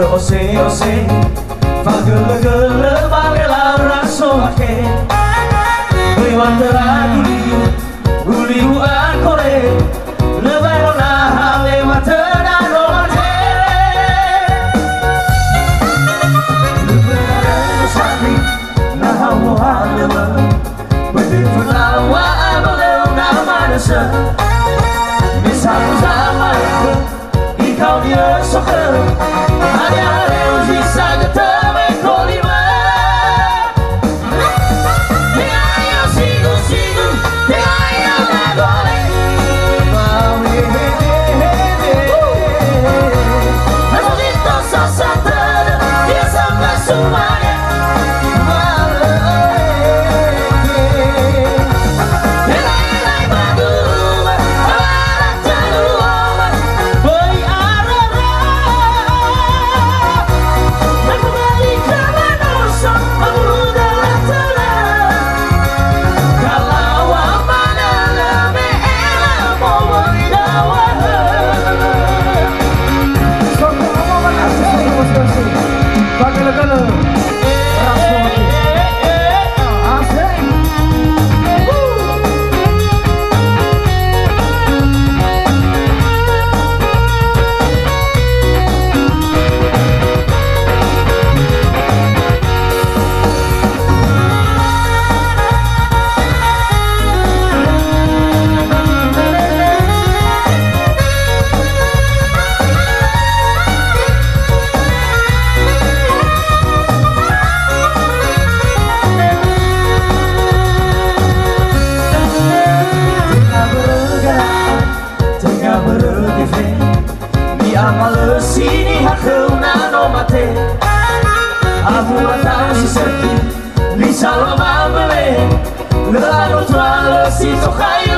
ose fagele bagela raso ake Iwan teraguli guliu akore lebarona lewat tenano mate lebarona sabi nahawo halema bedifnawa abaleu namanasa misal zaman ikau dia sokher hanya harus bisa ketemu kolima amal sini hakeu nano mate amu atau si serti bisa lo mambele lalu tualo si tokai